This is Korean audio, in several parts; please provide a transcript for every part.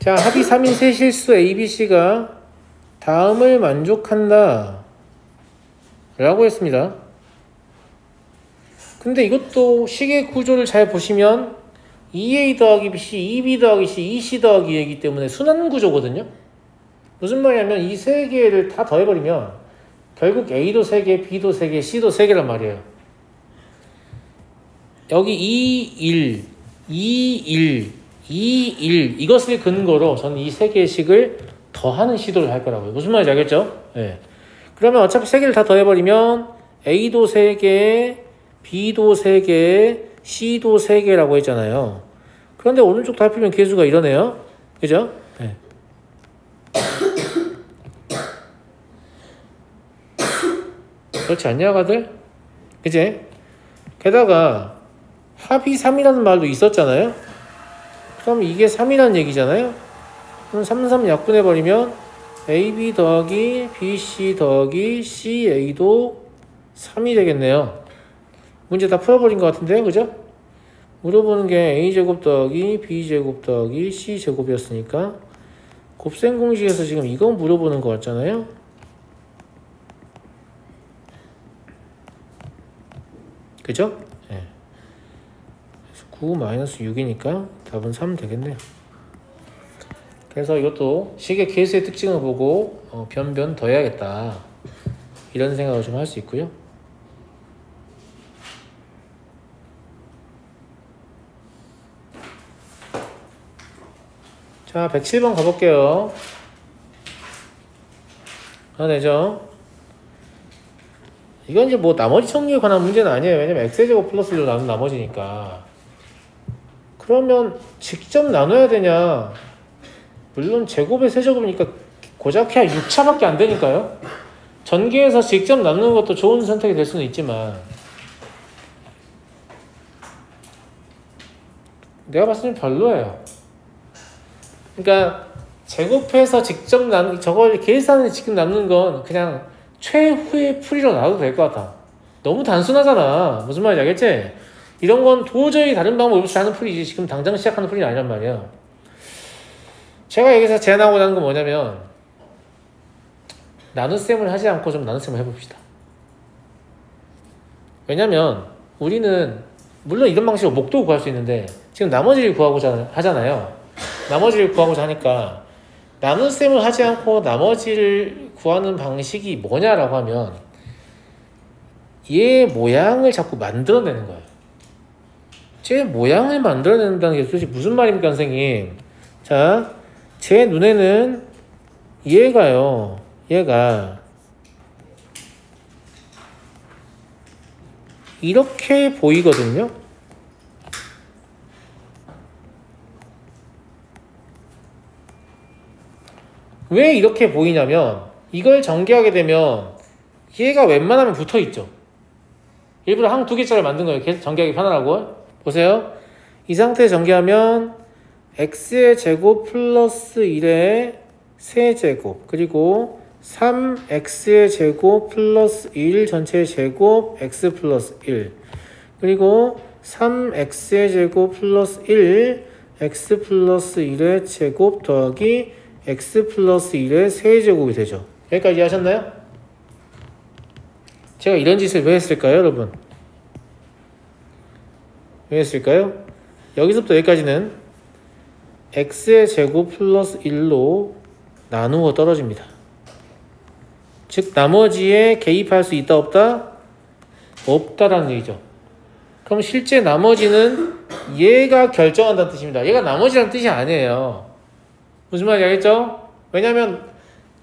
자, 합이 3인 세 실수 ABC가 다음을 만족한다 라고 했습니다. 근데 이것도 식의 구조를 잘 보시면 2A 더하기 BC, 2B 더하기 C, 2C 더하기 2이기 때문에 순환 구조거든요. 무슨 말이냐면 이 세 개를 다 더해버리면 결국 A도 3개, B도 3개, C도 3개란 말이에요. 여기 2, 1, 2, 1, 2, 1 이것을 근거로 저는 이 세 개의 식을 더하는 시도를 할 거라고요. 무슨 말인지 알겠죠? 네. 그러면 어차피 세 개를 다 더해버리면 A도 3개, B도 3개, C도 3개라고 했잖아요. 그런데 오른쪽 답이면 개수가 이러네요. 그죠? 네. 그렇지 않냐, 가들? 그지? 게다가 합이 3이라는 말도 있었잖아요. 그럼 이게 3이라는 얘기잖아요. 그럼 3, 3 약분해버리면 AB 더하기 BC 더하기 CA도 3이 되겠네요. 문제 다 풀어버린 것 같은데요, 그죠? 물어보는 게 A제곱 더하기 B제곱 더하기 C제곱이었으니까 곱셈 공식에서 지금 이건 물어보는 것 같잖아요. 그죠? 네. 9-6이니까 답은 3 되겠네요. 그래서 이것도 식의 개수의 특징을 보고 변변 더해야겠다 이런 생각을 좀 할 수 있고요. 자, 107번 가볼게요. 되죠? 이건 이제 뭐 나머지 정리에 관한 문제는 아니에요. 왜냐면 x제곱 플러스 1로 나눈 나머지니까. 그러면 직접 나눠야 되냐? 물론 제곱의 세제곱이니까 고작 해야 6차밖에 안 되니까요. 전개해서 직접 나누는 것도 좋은 선택이 될 수는 있지만 내가 봤을 때 별로예요. 그러니까 제곱해서 직접 저걸 계산을 직접 나누는 건 그냥 최후의 풀이로 놔도 될 것 같아. 너무 단순하잖아. 무슨 말인지 알겠지? 이런 건 도저히 다른 방법 없이 하는 풀이지 지금 당장 시작하는 풀이 아니란 말이야. 제가 여기서 제안하고자 하는 건 뭐냐면 나눗셈을 하지 않고 좀 나눗셈을 해봅시다. 왜냐면 우리는 물론 이런 방식으로 목도 구할 수 있는데 지금 나머지를 구하고자 하잖아요. 나머지를 구하고자 하니까 나눗셈을 하지 않고 나머지를 구하는 방식이 뭐냐라고 하면 얘 모양을 자꾸 만들어내는 거예요. 제 모양을 만들어낸다는 게 도대체 무슨 말입니까, 선생님? 자, 제 눈에는 얘가 이렇게 보이거든요. 왜 이렇게 보이냐면 이걸 전개하게 되면 얘가 웬만하면 붙어있죠. 일부러 한 두 개짜리 만든 거예요. 계속 전개하기 편하라고. 보세요. 이 상태에 전개하면 x의 제곱 플러스 1의 세제곱 그리고 3x의 제곱 플러스 1 전체의 제곱 x 플러스 1 그리고 3x의 제곱 플러스 1 x 플러스 1의 제곱 더하기 x 플러스 1의 세제곱이 되죠. 여기까지 하셨나요? 제가 이런 짓을 왜 했을까요, 여러분? 왜 했을까요? 여기서부터 여기까지는 x의 제곱 플러스 1로 나누어 떨어집니다. 즉 나머지에 개입할 수 있다 없다? 없다라는 얘기죠. 그럼 실제 나머지는 얘가 결정한다는 뜻입니다. 얘가 나머지라는 뜻이 아니에요. 무슨 말인지 알겠죠? 왜냐면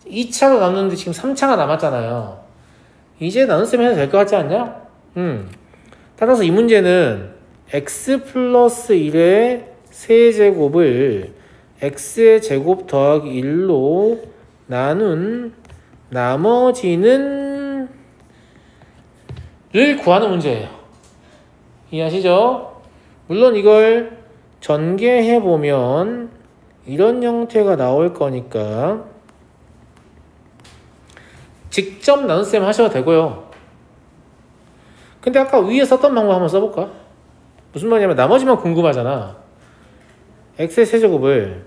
2차로 나누는데 지금 3차가 남았잖아요. 이제 나눗셈 해도 될 것 같지 않냐? 따라서 이 문제는 x 플러스 1의 세제곱을 x의 제곱 더하기 1로 나눈 나머지는 를 구하는 문제예요. 이해하시죠? 물론 이걸 전개해보면 이런 형태가 나올 거니까 직접 나눗셈 하셔도 되고요. 근데 아까 위에 썼던 방법 한번 써볼까? 무슨 말이냐면 나머지만 궁금하잖아. x의 세제곱을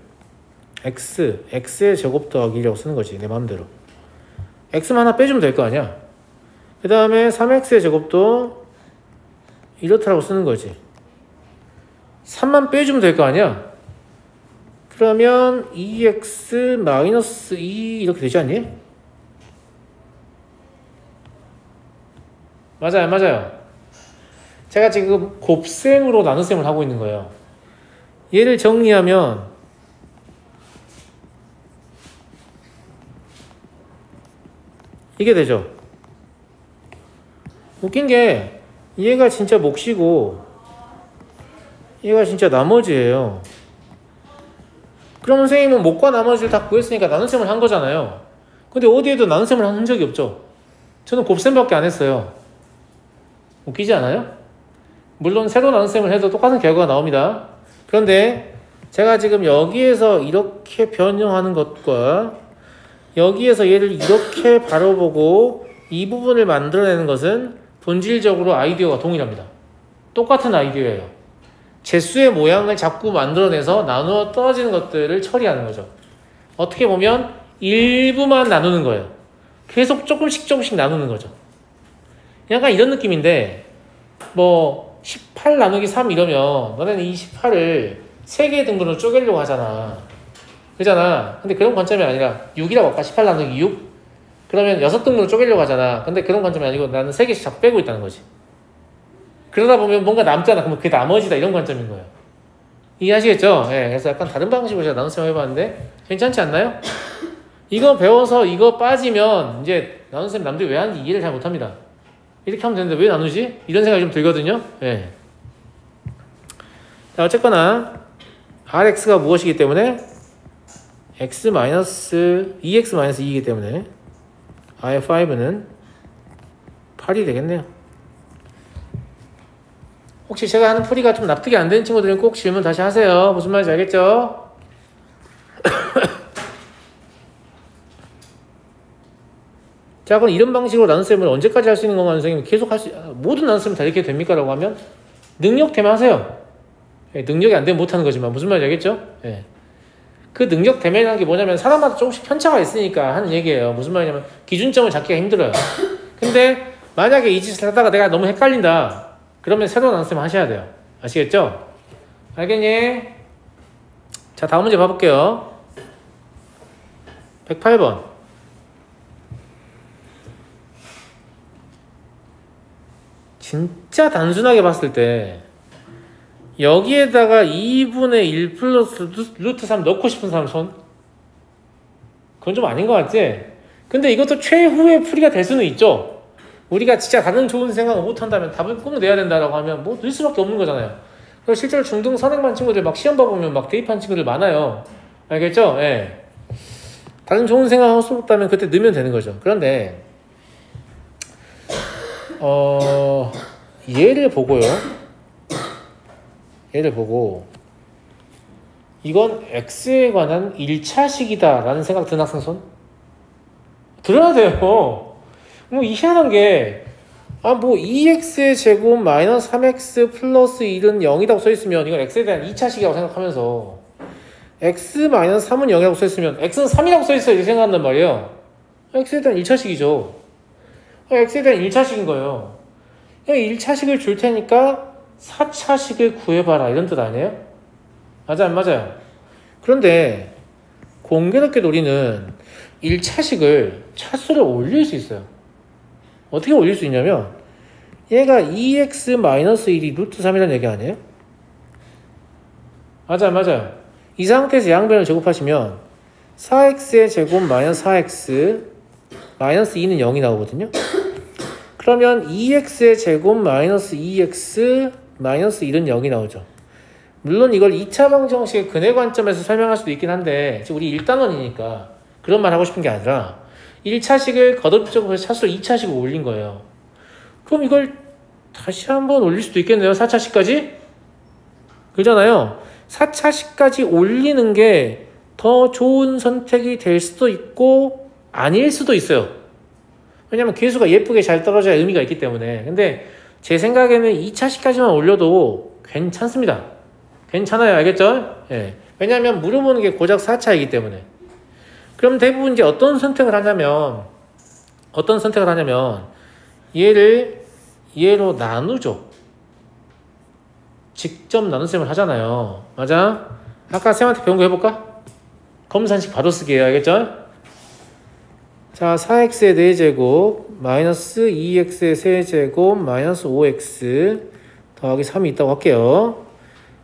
x의 제곱 더하기 1이라고 쓰는 거지. 내 마음대로. x만 하나 빼주면 될 거 아니야. 그 다음에 3x의 제곱도 이렇다라고 쓰는 거지. 3만 빼주면 될 거 아니야. 그러면 2x 마이너스 2 이렇게 되지 않니? 맞아요. 제가 지금 곱셈으로 나눗셈을 하고 있는 거예요. 얘를 정리하면 이게 되죠. 웃긴 게 얘가 진짜 몫이고 얘가 진짜 나머지예요. 그러면 선생님은 몫과 나머지를 다 구했으니까 나눗셈을 한 거잖아요. 근데 어디에도 나눗셈을 한 적이 없죠. 저는 곱셈밖에 안 했어요. 웃기지 않아요? 물론 새로 나눗셈을 해도 똑같은 결과가 나옵니다. 그런데 제가 지금 여기에서 이렇게 변형하는 것과 여기에서 얘를 이렇게 바라보고 이 부분을 만들어내는 것은 본질적으로 아이디어가 동일합니다. 똑같은 아이디어예요. 재수의 모양을 자꾸 만들어내서 나누어 떨어지는 것들을 처리하는 거죠. 어떻게 보면 일부만 나누는 거예요. 계속 조금씩 나누는 거죠. 약간 이런 느낌인데 뭐 18 나누기 3 이러면 너네는 이 18을 3개의 등분으로 쪼개려고 하잖아. 그잖아. 근데 그런 관점이 아니라 6이라고 할까? 18 나누기 6? 그러면 6등분으로 쪼개려고 하잖아. 근데 그런 관점이 아니고 나는 3개씩 자꾸 빼고 있다는 거지. 그러다 보면 뭔가 남잖아. 그러면 그게 나머지다. 이런 관점인 거예요. 이해하시겠죠? 네, 그래서 약간 다른 방식으로 제가 나눗셈 해봤는데 괜찮지 않나요? 이거 배워서 이거 빠지면 이제 나눗셈 남들이 왜 하는지 이해를 잘 못합니다. 이렇게 하면 되는데 왜 나누지? 이런 생각이 좀 들거든요. 네. 자, 어쨌거나 Rx가 무엇이기 때문에2x-2이기 때문에 I5는 8이 되겠네요. 혹시 제가 하는 풀이가 좀 납득이 안 되는 친구들은 꼭 질문 다시 하세요. 무슨 말인지 알겠죠? 자, 그럼 이런 방식으로 나눗셈을 언제까지 할 수 있는 건가? 선생님 계속 모든 나눗셈을 다 이렇게 됩니까? 라고 하면 능력 되면 하세요. 예, 능력이 안 되면 못하는 거지만 무슨 말인지 알겠죠? 예. 그 능력 대면이라는 게 뭐냐면 사람마다 조금씩 편차가 있으니까 하는 얘기예요. 무슨 말이냐면 기준점을 잡기가 힘들어요. 근데 만약에 이 짓을 하다가 내가 너무 헷갈린다. 그러면 새로운 나눗셈을 하셔야 돼요. 아시겠죠? 알겠니? 자, 다음 문제 봐볼게요. 108번. 진짜 단순하게 봤을 때 여기에다가 2분의 1 플러스 루트 3 넣고 싶은 사람 손? 그건 좀 아닌 것 같지? 근데 이것도 최후의 풀이가 될 수는 있죠. 우리가 진짜 다른 좋은 생각을 못한다면 답을 꼭 내야 된다라고 하면 뭐 늘 수밖에 없는 거잖아요. 그래서 실제로 중등 선행반 친구들 막 시험 봐보면 막 대입한 친구들 많아요. 알겠죠? 예. 다른 좋은 생각을 할 수 없다면 그때 넣으면 되는 거죠. 그런데 얘를 보고요. 얘를 보고 이건 X에 관한 1차식이다 라는 생각 드는 학생 손? 들어야 돼요. 뭐 희한한 게 뭐 2x의 제곱 마이너스 3x 플러스 1은 0이라고 써있으면 이건 x에 대한 2차식이라고 생각하면서 x 마이너스 3은 0이라고 써있으면 x는 3이라고 써있어요 이렇게 생각한단 말이에요. x에 대한 1차식이죠. x에 대한 1차식인 거예요. 1차식을 줄 테니까 4차식을 구해봐라 이런 뜻 아니에요? 맞아 안 맞아요? 그런데 공교롭게도 우리는 1차식을 차수를 올릴 수 있어요. 어떻게 올릴 수 있냐면 얘가 2x-1이 루트 3이라는 얘기 아니에요? 맞아요. 이 상태에서 양변을 제곱하시면 4x의 제곱 마이너스 4x 마이너스 2는 0이 나오거든요. 그러면 2x의 제곱 마이너스 2x 마이너스 1은 0이 나오죠. 물론 이걸 2차 방정식의 근해 관점에서 설명할 수도 있긴 한데 지금 우리 1단원이니까 그런 말 하고 싶은 게 아니라 1차식을 거듭적으로 해서 차수를 2차식으로 올린 거예요. 그럼 이걸 다시 한번 올릴 수도 있겠네요. 4차식까지? 그러잖아요. 4차식까지 올리는 게 더 좋은 선택이 될 수도 있고 아닐 수도 있어요. 왜냐면 개수가 예쁘게 잘 떨어져야 의미가 있기 때문에. 근데 제 생각에는 2차식까지만 올려도 괜찮습니다. 괜찮아요. 알겠죠? 예. 왜냐하면 물어보는 게 고작 4차이기 때문에. 그럼 대부분 이제 어떤 선택을 하냐면 얘를 얘로 나누죠. 직접 나눗셈을 하잖아요. 맞아? 아까 쌤한테 배운 거 해볼까? 검산식 바로 쓰기예요. 알겠죠? 자, 4x의 4제곱 마이너스 2x의 3제곱 마이너스 5x 더하기 3이 있다고 할게요.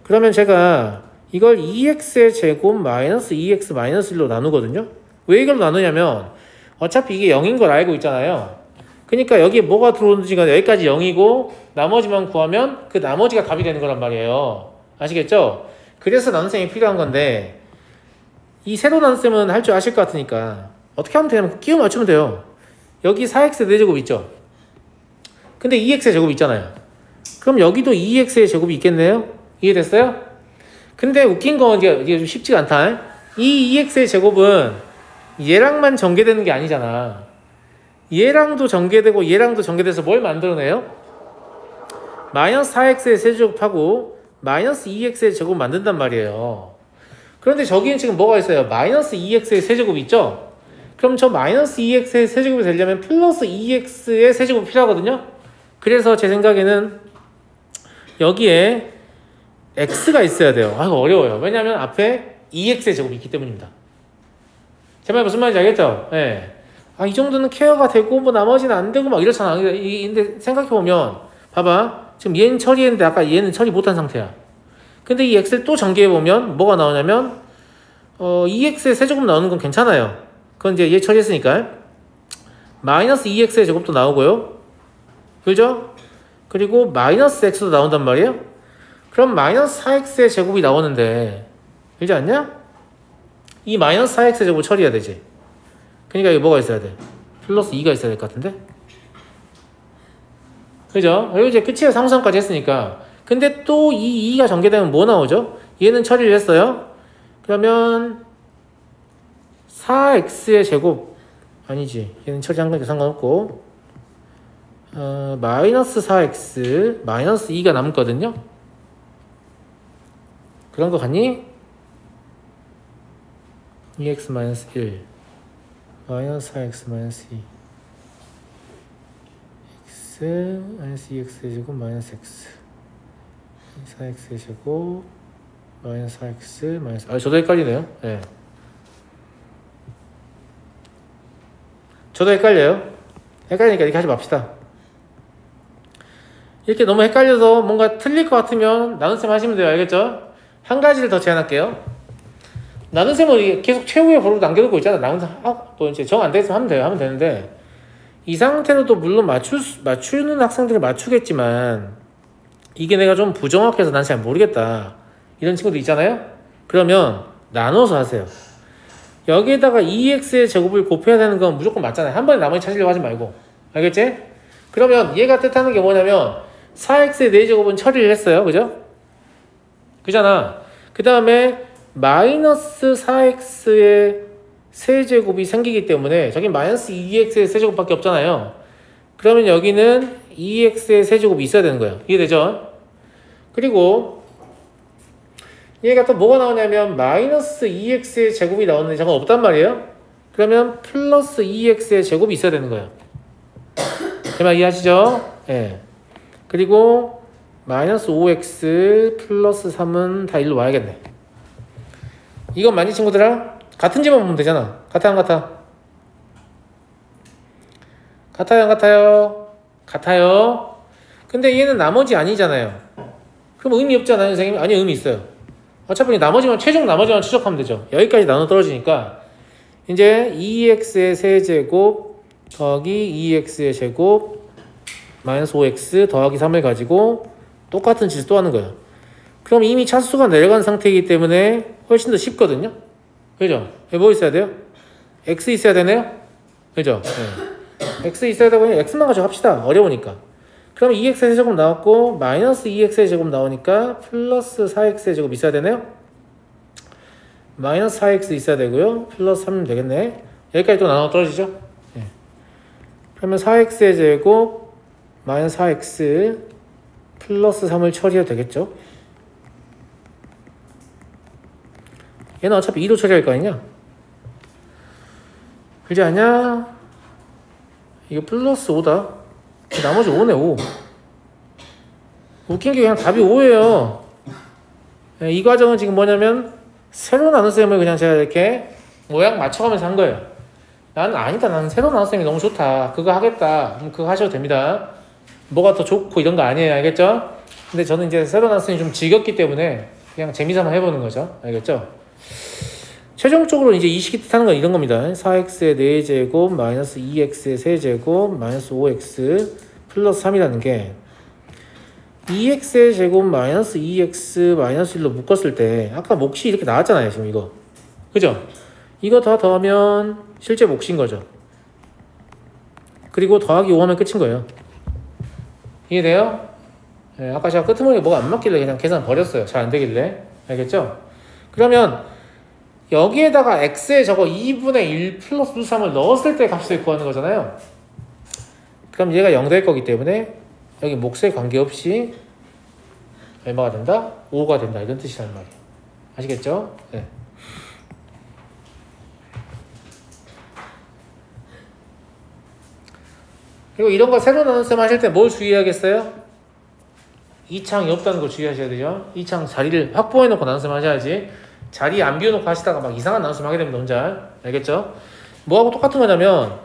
그러면 제가 이걸 2x의 제곱 마이너스 2x 마이너스 1로 나누거든요. 왜 이걸 나누냐면 어차피 이게 0인 걸 알고 있잖아요. 그러니까 여기에 뭐가 들어오는지가 여기까지 0이고 나머지만 구하면 그 나머지가 답이 되는 거란 말이에요. 아시겠죠? 그래서 나눗셈이 필요한 건데 이 세로 나눗셈은 할 줄 아실 것 같으니까 어떻게 하면 되냐면 끼워 맞추면 돼요. 여기 4x의 4제곱 있죠? 근데 2x의 제곱 있잖아요. 그럼 여기도 2x의 제곱이 있겠네요? 이해됐어요? 근데 웃긴 건 이게 좀 쉽지가 않다. 이 2x의 제곱은 얘랑만 전개되는 게 아니잖아. 얘랑도 전개되고 얘랑도 전개돼서 뭘 만들어내요? 마이너스 4x의 세제곱하고 마이너스 2x의 제곱 만든단 말이에요. 그런데 저기는 지금 뭐가 있어요? 마이너스 2x의 세제곱이 있죠? 그럼 저 마이너스 2x의 세제곱이 되려면 플러스 2x의 세제곱이 필요하거든요? 그래서 제 생각에는 여기에 x가 있어야 돼요. 아, 이거 어려워요. 왜냐하면 앞에 2x의 제곱이 있기 때문입니다. 제 말 무슨 말인지 알겠죠? 네. 아, 이 정도는 케어가 되고 뭐 나머지는 안 되고 막 이렇잖아. 근데 생각해보면 봐봐. 지금 얘는 처리했는데 아까 얘는 처리 못한 상태야. 근데 이 x를 또 전개해보면 뭐가 나오냐면 2x의 세제곱 나오는 건 괜찮아요. 그건 이제 얘 처리했으니까 마이너스 2x의 제곱도 나오고요. 그죠? 그리고 마이너스 x도 나온단 말이에요. 그럼 마이너스 4x의 제곱이 나오는데 그렇지 않냐? 이 마이너스 4x의 제곱 처리해야 되지. 그러니까 여기 뭐가 있어야 돼? 플러스 2가 있어야 될 것 같은데? 그죠? 여기 이제 끝이에요. 상수함까지 했으니까. 근데 또 이 2가 전개되면 뭐 나오죠? 얘는 처리를 했어요. 그러면 4x의 제곱 아니지. 얘는 처리한 거니까 상관없고 마이너스 4x 마이너스 2가 남거든요. 그런 거 같니? 2x 마이너스 1 마이너스 4x 마이너스 2 x 마이너스 2x의 제곱 마이너스 x 4x의 제곱 마이너스 4x 마이너스 저도 헷갈리네요. 네. 저도 헷갈려요. 헷갈리니까 이렇게 하지 맙시다. 이렇게 너무 헷갈려서 뭔가 틀릴 것 같으면 나눗셈 하시면 돼요. 알겠죠? 한 가지를 더 제안할게요. 나눗셈을 계속 최후의 보로 남겨두고 있잖아. 나눗셈 또 이제 정 안 되겠으면 하면 돼요. 하면 되는데 이 상태로도 물론 맞추는 학생들을 맞추겠지만 이게 내가 좀 부정확해서 난 잘 모르겠다. 이런 친구들 있잖아요. 그러면 나눠서 하세요. 여기에다가 2x의 제곱을 곱해야 되는 건 무조건 맞잖아요. 한 번에 나머지 찾으려고 하지 말고. 알겠지? 그러면 얘가 뜻하는 게 뭐냐면 4x의 4제곱은 처리를 했어요. 그죠? 그잖아. 그 다음에 마이너스 4x의 세제곱이 생기기 때문에 저기 마이너스 2x의 세제곱밖에 없잖아요. 그러면 여기는 2x의 세제곱이 있어야 되는 거예요. 이해되죠? 그리고 얘가 또 뭐가 나오냐면 마이너스 2x의 제곱이 나오는데 저건 없단 말이에요. 그러면 플러스 2x의 제곱이 있어야 되는 거예요. 제 말 이해하시죠? 예. 그리고 마이너스 5x 플러스 3은 다 일로 와야겠네. 이건 많이 친구들아? 같은 집만 보면 되잖아. 같아 안 같아? 같아요 안 같아요? 같아요. 근데 얘는 나머지 아니잖아요. 그럼 의미 없잖아요 선생님? 아니 의미 있어요. 어차피 나머지만 최종 나머지만 추적하면 되죠. 여기까지 나눠 떨어지니까 이제 2x의 세제곱 더하기 2x의 제곱 마이너스 5x 더하기 3을 가지고 똑같은 짓을 또 하는 거예요. 그럼 이미 차수가 내려간 상태이기 때문에 훨씬 더 쉽거든요. 그죠? 뭐 있어야 돼요? x 있어야 되네요? 그죠? 네. x 있어야 되고 x만 가지고 합시다. 어려우니까. 그럼 2x의 세제곱 나왔고 마이너스 2x의 제곱 나오니까 플러스 4x의 제곱 있어야 되네요? 마이너스 4x 있어야 되고요. 플러스 3이면 되겠네. 여기까지 또 나눠 떨어지죠? 네. 그러면 4x의 제곱 마이너스 4x 플러스 3을 처리해도 되겠죠? 얘는 어차피 2로 처리할 거 아니냐? 그러지 않냐? 이거 플러스 5다. 나머지 5네, 5. 웃긴 게 그냥 답이 5예요. 이 과정은 지금 뭐냐면 세로 나눗셈을 그냥 제가 이렇게 모양 맞춰가면서 한 거예요. 나는 아니다. 나는 세로 나눗셈이 너무 좋다. 그거 하겠다. 그럼 그거 하셔도 됩니다. 뭐가 더 좋고 이런 거 아니에요. 알겠죠? 근데 저는 이제 세로 나눗셈이 좀 지겹기 때문에 그냥 재미삼아 해보는 거죠. 알겠죠? 최종적으로 이제 이 식이 뜻하는 건 이런 겁니다. 4x의 4제곱 마이너스 2x의 3제곱 마이너스 5x 플러스 3이라는 게 2x의 제곱 마이너스 2x 마이너스 1로 묶었을 때 아까 몫이 이렇게 나왔잖아요. 지금 이거. 그죠? 이거 다 더하면 실제 몫인 거죠. 그리고 더하기 5 하면 끝인 거예요. 이해돼요? 네, 아까 제가 끄트머리가 뭐가 안 맞길래 그냥 계산 버렸어요. 잘 안 되길래. 알겠죠? 그러면 여기에다가 x에 저거 2분의 1 플러스 3을 넣었을 때 값을 구하는 거잖아요. 그럼 얘가 0 될 거기 때문에 여기 몫에 관계없이 얼마가 된다? 5가 된다. 이런 뜻이란 말이에요. 아시겠죠? 네. 그리고 이런 거 새로 나눗셈 하실 때 뭘 주의해야겠어요? 이창이 없다는 거 주의하셔야 되죠. 이창 자리를 확보해 놓고 나눗셈 하셔야지. 자리 안 비워놓고 하시다가 막 이상한 나눗셈 하게 됩니다. 혼자. 알겠죠? 뭐하고 똑같은 거냐면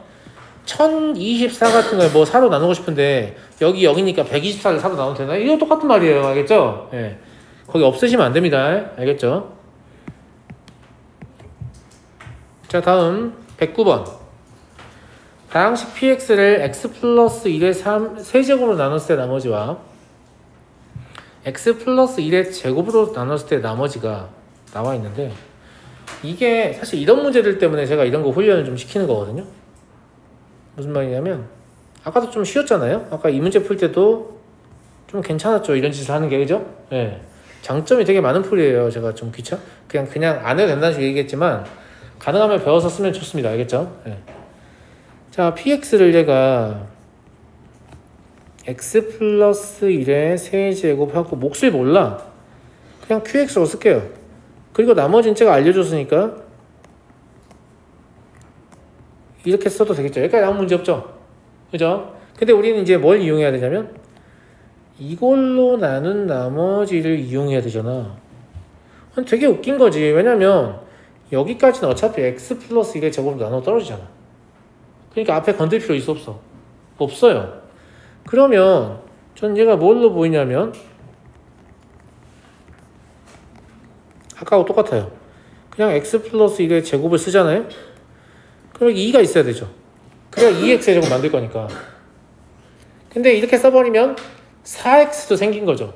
1024 같은 걸 뭐 4로 나누고 싶은데 여기 0이니까 124를 4로 나누면 되나? 이거 똑같은 말이에요. 알겠죠? 예. 거기 없으시면 안 됩니다. 알겠죠? 자, 다음 109번. 다항식 px를 x 플러스 1의 3제곱으로 나눴을 때 나머지와 x 플러스 1의 제곱으로 나눴을 때 나머지가 나와 있는데 이게 사실 이런 문제들 때문에 제가 이런 거 훈련을 좀 시키는 거거든요. 무슨 말이냐면 아까도 좀 쉬웠잖아요. 아까 이 문제 풀 때도 좀 괜찮았죠. 이런 짓을 하는 게. 그죠? 예. 장점이 되게 많은 풀이에요. 제가 좀 그냥 안 해도 된다는 식으로 얘기했지만 가능하면 배워서 쓰면 좋습니다. 알겠죠? 예. 자, px를 얘가 x 플러스 1의 세제곱 하고 몫을 몰라. 그냥 qx로 쓸게요. 그리고 나머지는 제가 알려줬으니까 이렇게 써도 되겠죠. 여기까지 아무 문제 없죠. 그죠? 근데 우리는 이제 뭘 이용해야 되냐면 이걸로 나눈 나머지를 이용해야 되잖아. 되게 웃긴 거지. 왜냐면 여기까지는 어차피 x 플러스 1의 제곱으로 나눠 떨어지잖아. 그러니까 앞에 건들 필요 있어 없어? 없어요. 그러면 전 얘가 뭘로 보이냐면 아까하고 똑같아요. 그냥 x 플러스 1의 제곱을 쓰잖아요. 그럼 여기 2가 있어야 되죠. 그래야 2x의 제곱 만들 거니까. 근데 이렇게 써버리면 4x도 생긴 거죠.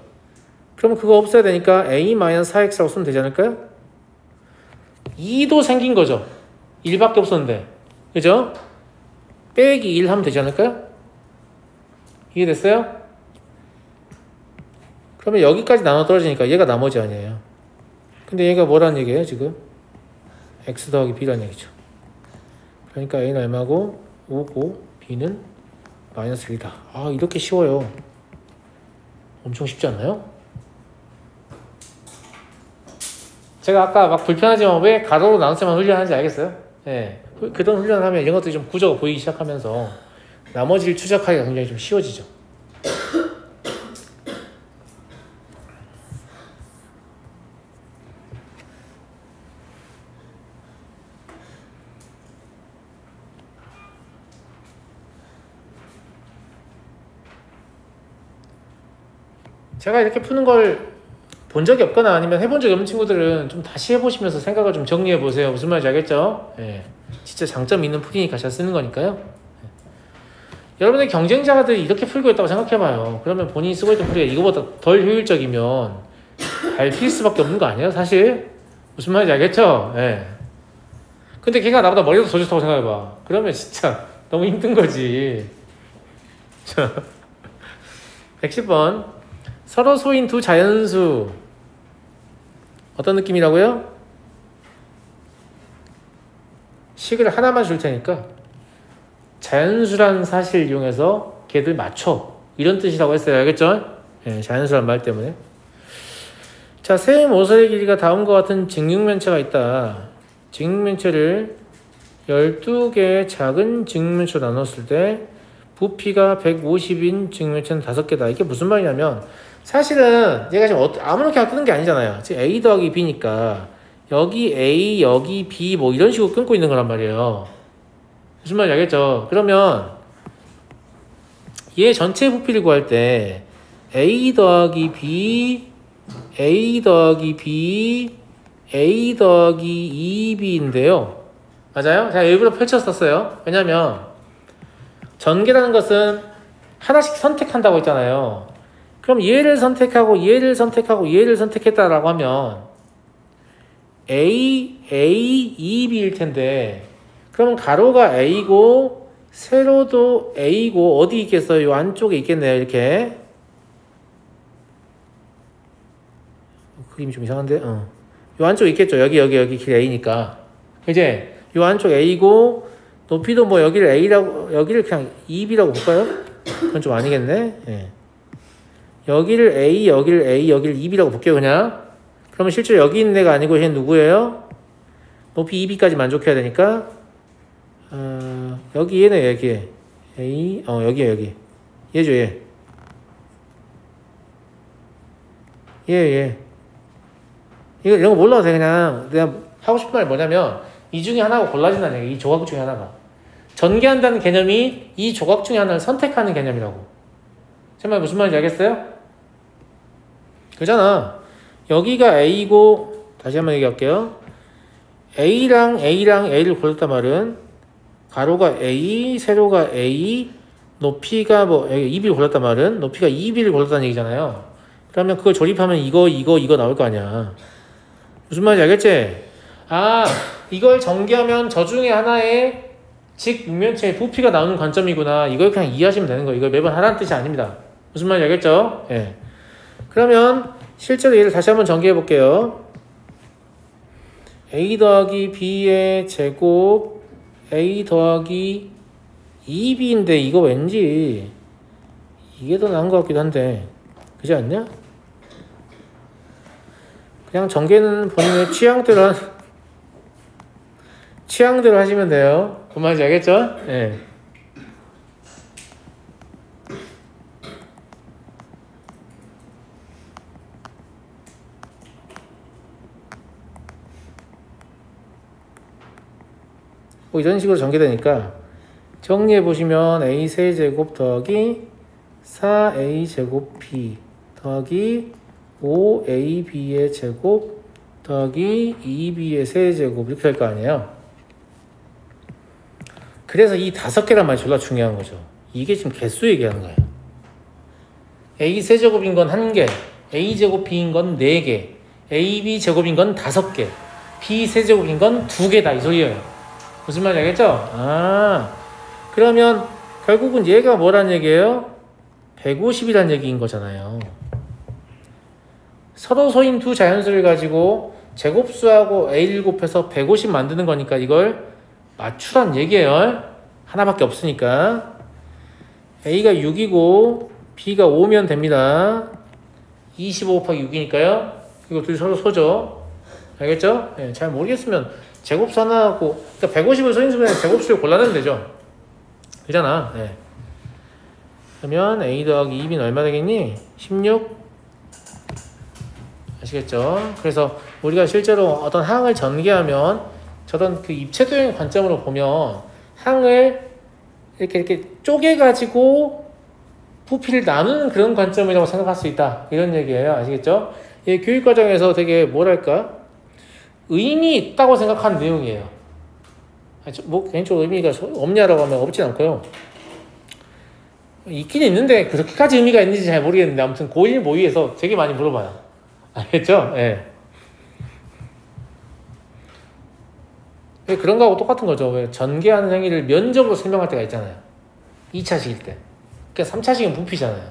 그러면 그거 없어야 되니까 a-4x라고 쓰면 되지 않을까요? 2도 생긴 거죠. 1밖에 없었는데. 그죠? 빼기 1 하면 되지 않을까요? 이해됐어요? 그러면 여기까지 나눠 떨어지니까 얘가 나머지 아니에요. 근데 얘가 뭐라는 얘기예요 지금? x 더하기 b라는 얘기죠. 그러니까 a는 얼마고 5고 b는 마이너스 1이다. 아, 이렇게 쉬워요. 엄청 쉽지 않나요? 제가 아까 막 불편하지만 왜 가로로 나눗셈만 훈련하는지 알겠어요? 예. 그런 훈련을 하면 이런 것들이 좀 구조가 보이기 시작하면서 나머지를 추적하기가 굉장히 좀 쉬워지죠. 제가 이렇게 푸는 걸 본 적이 없거나 아니면 해본 적이 없는 친구들은 좀 다시 해보시면서 생각을 좀 정리해 보세요. 무슨 말인지 알겠죠? 예. 진짜 장점 있는 풀이니까 제가 쓰는 거니까요. 예. 여러분의 경쟁자들이 이렇게 풀고 있다고 생각해봐요. 그러면 본인이 쓰고 있던 풀이가 이거보다 덜 효율적이면 밟힐 수밖에 없는 거 아니에요? 사실? 무슨 말인지 알겠죠? 예. 근데 걔가 나보다 머리가 더 좋다고 생각해봐. 그러면 진짜 너무 힘든 거지. 자, 110번. 서로 소인 두 자연수. 어떤 느낌이라고요? 식을 하나만 줄 테니까 자연수라는 사실을 이용해서 걔들 맞춰. 이런 뜻이라고 했어요. 알겠죠? 예, 자연수란 말 때문에. 자, 세 모서리 길이가 다음과 같은 직육면체가 있다. 직육면체를 12개의 작은 직육면체로 나눴을 때 부피가 150인 직육면체는 5개다. 이게 무슨 말이냐면 사실은 얘가 지금 아무렇게나 끊는 게 아니잖아요. 지금 A 더하기 B니까 여기 A, 여기 B 뭐 이런 식으로 끊고 있는 거란 말이에요. 무슨 말인지 알겠죠? 그러면 얘 전체 부피를 구할 때 A 더하기 B, A 더하기 B, A 더하기 2B인데요. 맞아요? 제가 일부러 펼쳐서 썼어요. 왜냐면 전개라는 것은 하나씩 선택한다고 했잖아요. 그럼 얘를 선택하고 얘를 선택하고 얘를 선택했다라고 하면 A, 2B일 텐데 그러면 가로가 A고 세로도 A고 어디 있겠어요? 이 안쪽에 있겠네요. 이렇게 그림이 좀 이상한데? 이 안쪽에 있겠죠. 여기 길 A니까 이제 이 안쪽 A고 높이도 뭐 여기를 A라고 여기를 그냥 2B라고 볼까요? 그건 좀 아니겠네. 예. 여기를 A, 여기를 2B라고 볼게요. 그냥 그러면 실제로 여기 있는 애가 아니고 얘는 누구예요? 높이 2B까지 만족해야 되니까 여기 얘네 여기에 A 여기 얘죠 얘 이거 이런 거 몰라도 돼. 그냥 내가 하고 싶은 말이 뭐냐면 이 중에 하나가 골라진다는 얘기. 이 조각 중에 하나가 전개한다는 개념이 이 조각 중에 하나를 선택하는 개념이라고. 제 말 무슨 말인지 알겠어요? 그잖아. 여기가 A고 다시 한번 얘기할게요. A랑 A를 골랐단 말은 가로가 A, 세로가 A, 높이가 뭐 2B를 골랐단 말은 높이가 2B를 골랐다는 얘기잖아요. 그러면 그걸 조립하면 이거 나올 거 아니야. 무슨 말인지 알겠지? 아, 이걸 전개하면 저 중에 하나의 직육면체의 부피가 나오는 관점이구나. 이걸 그냥 이해하시면 되는 거예요. 이걸 매번 하라는 뜻이 아닙니다. 무슨 말인지 알겠죠? 예. 그러면 실제로 얘를 다시 한번 전개해 볼게요. A 더하기 B의 제곱 A 더하기 2B인데 이거 왠지 이게 더 나은 것 같기도 한데 그렇지 않냐? 그냥 전개는 본인의 취향대로 하시면 돼요. 그 말인지 알겠죠? 예. 뭐 이런 식으로 전개되니까 정리해 보시면 A 세제곱 더하기 4A 제곱 B 더하기 5AB의 제곱 더하기 2B의 세제곱 이렇게 될 거 아니에요. 그래서 이 5개란 말이 졸라 중요한 거죠. 이게 지금 개수 얘기하는 거예요. A 세제곱인 건 1개, A 제곱 B인 건 4개, AB 제곱인 건 5개, B 세제곱인 건 2개다 이 소리예요. 무슨 말인지 알겠죠? 아, 그러면 결국은 얘가 뭐란 얘기예요? 150이란 얘기인 거잖아요. 서로 소인 두 자연수를 가지고 제곱수하고 A를 곱해서 150 만드는 거니까 이걸 맞추란 얘기예요. 하나밖에 없으니까. A가 6이고 B가 5면 됩니다. 25 곱하기 6이니까요. 이거 둘이 서로 소죠. 알겠죠? 네, 잘 모르겠으면 제곱수 하나 하고 그러니까 150을 소인수분해 제곱수를 골라내면 되죠. 그잖아. 네. 그러면 A 더하기 2B는 얼마 되겠니? 16 아시겠죠? 그래서 우리가 실제로 어떤 항을 전개하면 저런 그 입체도형 관점으로 보면 항을 이렇게 쪼개가지고 부피를 나누는 그런 관점이라고 생각할 수 있다. 이런 얘기예요. 아시겠죠? 이 교육과정에서 되게 뭐랄까? 의미 있다고 생각하는 내용이에요. 뭐 개인적으로 의미가 없냐라고 하면 없진 않고요. 있긴 있는데 그렇게까지 의미가 있는지 잘 모르겠는데 아무튼 고1, 모2에서 되게 많이 물어봐요. 알겠죠? 예. 네. 그런 거하고 똑같은 거죠. 왜 전개하는 행위를 면적으로 설명할 때가 있잖아요. 2차식일 때. 그러니까 3차식은 부피잖아요.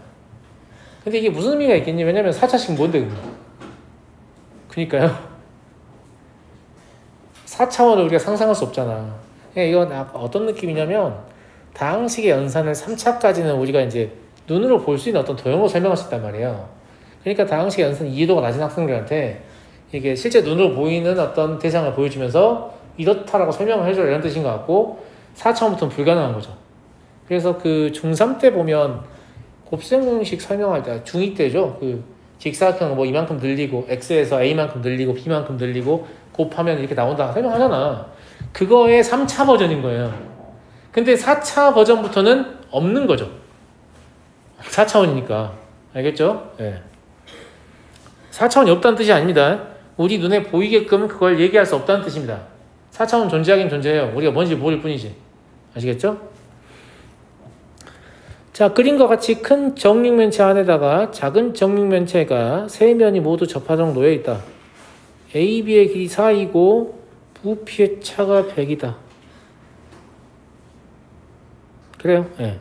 근데 이게 무슨 의미가 있겠니? 왜냐면 4차식은 뭔데? 그니까요. 4차원을 우리가 상상할 수 없잖아. 이건 어떤 느낌이냐면 다항식의 연산을 3차까지는 우리가 이제 눈으로 볼 수 있는 어떤 도형으로 설명할 수 있단 말이에요. 그러니까 다항식 연산 이해도가 낮은 학생들한테 이게 실제 눈으로 보이는 어떤 대상을 보여주면서 이렇다라고 설명을 해줘라 이런 뜻인 것 같고 4차원부터는 불가능한 거죠. 그래서 그 중3 때 보면 곱셈 공식 설명할 때 중2 때죠. 그 직사각형 뭐 이만큼 늘리고 x에서 a만큼 늘리고 b만큼 늘리고 곱하면 이렇게 나온다 설명하잖아. 그거의 3차 버전인 거예요. 근데 4차 버전부터는 없는 거죠. 4차원이니까. 알겠죠? 예. 4차원이 없다는 뜻이 아닙니다. 우리 눈에 보이게끔 그걸 얘기할 수 없다는 뜻입니다. 4차원 존재하긴 존재해요. 우리가 뭔지 모를 뿐이지. 아시겠죠? 자, 그림과 같이 큰 정육면체 안에다가 작은 정육면체가 세 면이 모두 접하도록 놓여 있다. A, B의 길이 4이고 부피의 차가 100이다. 그래요? 예. 네.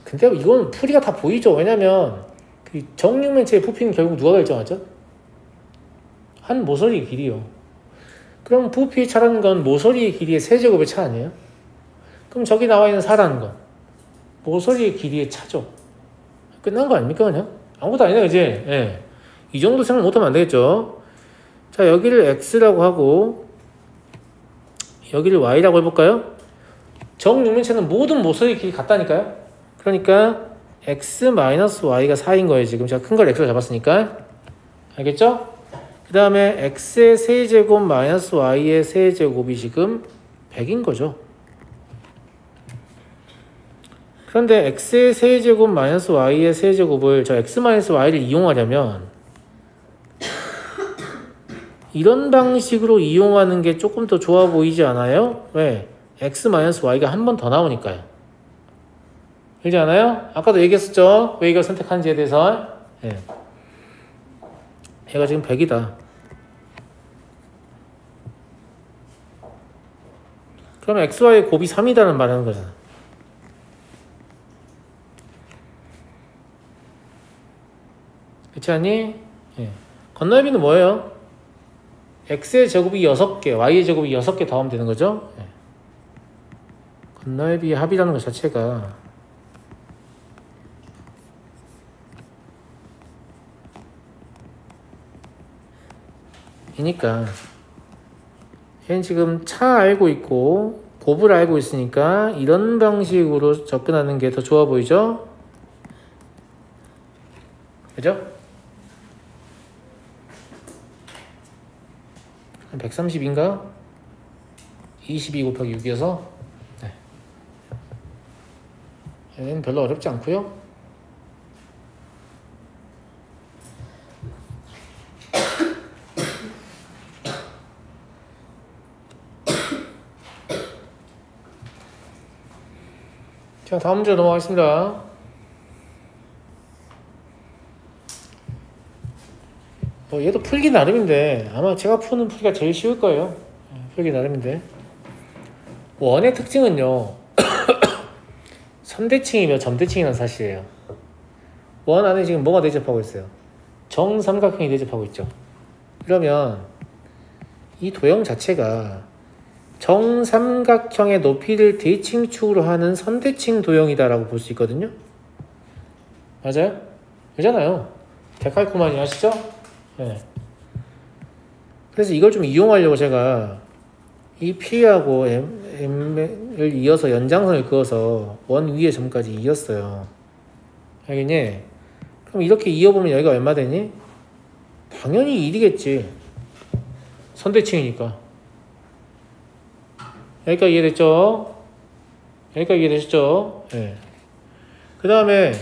근데 이건 풀이가 다 보이죠. 왜냐면 그 정육면체의 부피는 결국 누가 결정하죠? 한 모서리의 길이요. 그럼 부피의 차라는 건 모서리의 길이의 세제곱의 차 아니에요? 그럼 저기 나와 있는 4라는 건 모서리의 길이의 차죠. 끝난 거 아닙니까 그냥? 아무것도 아니네 그지? 예. 이 정도 생각 못하면 안 되겠죠. 자, 여기를 x라고 하고 여기를 y라고 해볼까요? 정육면체는 모든 모서리 길이 같다니까요. 그러니까 x-y가 4인 거예요. 지금 제가 큰 걸 x로 잡았으니까. 알겠죠? 그 다음에 x의 세제곱 마이너스 y의 세제곱이 지금 100인 거죠. 그런데 x의 세제곱 마이너스 y의 세제곱을 저 x-y를 이용하려면 이런 방식으로 이용하는 게 조금 더 좋아 보이지 않아요? 왜? x-y가 한 번 더 나오니까요. 그렇지 않아요? 아까도 얘기했었죠? 왜 이걸 선택하는지에 대해서. 예. 얘가 지금 100이다. 그러면 xy의 곱이 3이다는 말하는 거잖아. 그렇지 않니? 예. 건너비는 뭐예요? x의 제곱이 6개, y의 제곱이 6개 더하면 되는 거죠? 예. 건너비의 합이라는 것 자체가 이니까 얘는 지금 차 알고 있고 곱을 알고 있으니까 이런 방식으로 접근하는 게 더 좋아 보이죠? 그죠? 130인가? 22 곱하기 6이어서 네. 얘는 별로 어렵지 않고요. 자, 다음 문제 넘어가겠습니다. 얘도 풀기 나름인데 아마 제가 푸는 풀기가 제일 쉬울 거예요. 풀기 나름인데 원의 특징은요 선대칭이며 점대칭이라는 사실이에요. 원 안에 지금 뭐가 대접하고 있어요? 정삼각형이 대접하고 있죠. 그러면 이 도형 자체가 정삼각형의 높이를 대칭축으로 하는 선대칭 도형이다라고 볼 수 있거든요. 맞아요? 그잖아요. 데칼코마니 아시죠? 네. 그래서 이걸 좀 이용하려고 제가 이 P하고 M을 이어서 연장선을 그어서 원 위의 점까지 이었어요. 알겠니? 그럼 이렇게 이어보면 여기가 얼마 되니? 당연히 1이겠지. 선대칭이니까. 여기까지 이해됐죠? 여기까지 이해되셨죠? 네. 그 다음에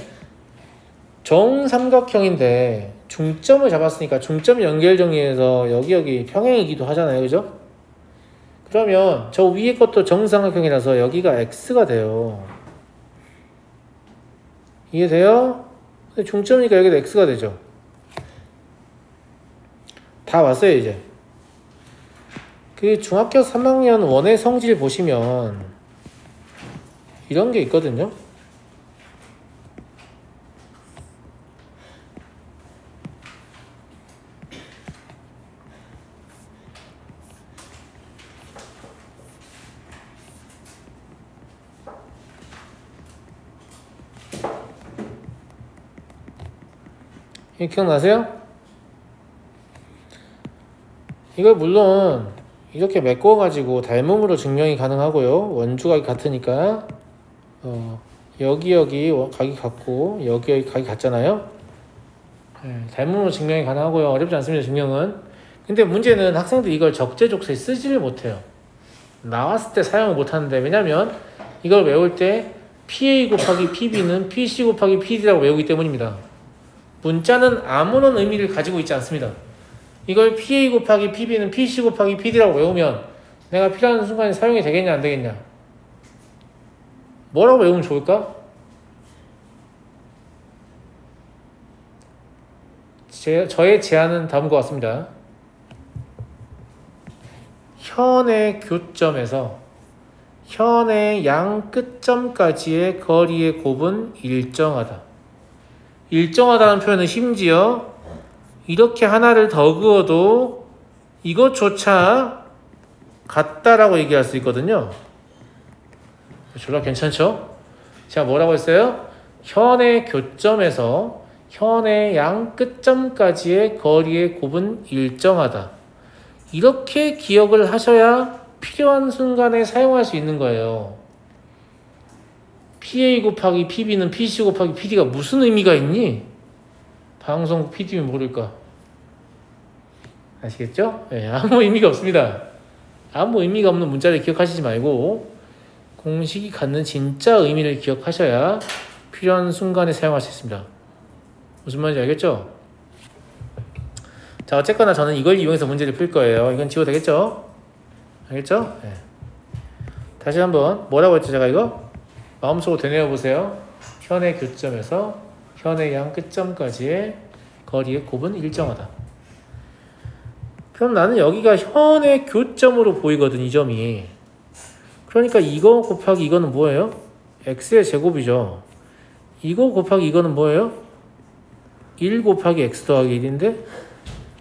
정삼각형인데 중점을 잡았으니까 중점 연결 정리해서 여기 평행이기도 하잖아요. 그죠? 그러면 저 위에 것도 정삼각형이라서 여기가 x가 돼요. 이해돼요? 근데 중점이니까 여기도 x가 되죠. 다 왔어요 이제. 그 중학교 3학년 원의 성질 보시면 이런 게 있거든요. 이거 기억나세요? 이걸 물론 이렇게 메꿔가지고 닮음으로 증명이 가능하고요. 원주각이 같으니까 여기 각이 같고 여기 각이 같잖아요. 네, 닮음으로 증명이 가능하고요. 어렵지 않습니다. 증명은. 근데 문제는 학생들이 이걸 적재적소에 쓰지를 못해요. 나왔을 때 사용을 못하는데, 왜냐면 이걸 외울 때 PA 곱하기 PB는 PC 곱하기 PD라고 외우기 때문입니다. 문자는 아무런 의미를 가지고 있지 않습니다. 이걸 PA 곱하기 PB는 PC 곱하기 PD라고 외우면 내가 필요한 순간에 사용이 되겠냐 안 되겠냐? 뭐라고 외우면 좋을까? 저의 제안은 다음과 같습니다. 현의 교점에서 현의 양 끝점까지의 거리의 곱은 일정하다. 일정하다는 표현은 심지어 이렇게 하나를 더 그어도 이것조차 같다라고 얘기할 수 있거든요. 졸라 괜찮죠? 제가 뭐라고 했어요? 현의 교점에서 현의 양 끝점까지의 거리의 곱은 일정하다. 이렇게 기억을 하셔야 필요한 순간에 사용할 수 있는 거예요. PA 곱하기 PB는 PC 곱하기 PD가 무슨 의미가 있니? 방송국 PD면 모를까? 아시겠죠? 네, 아무 의미가 없습니다. 아무 의미가 없는 문자를 기억하시지 말고 공식이 갖는 진짜 의미를 기억하셔야 필요한 순간에 사용할 수 있습니다. 무슨 말인지 알겠죠? 자, 어쨌거나 저는 이걸 이용해서 문제를 풀 거예요. 이건 지워도 되겠죠? 알겠죠? 네. 다시 한번 뭐라고 했죠? 제가 이거? 마음속으로 되뇌어 보세요. 현의 교점에서 현의 양 끝점까지의 거리의 곱은 일정하다. 그럼 나는 여기가 현의 교점으로 보이거든, 이 점이. 그러니까 이거 곱하기 이거는 뭐예요? x의 제곱이죠. 이거 곱하기 이거는 뭐예요? 1 곱하기 x 더하기 1인데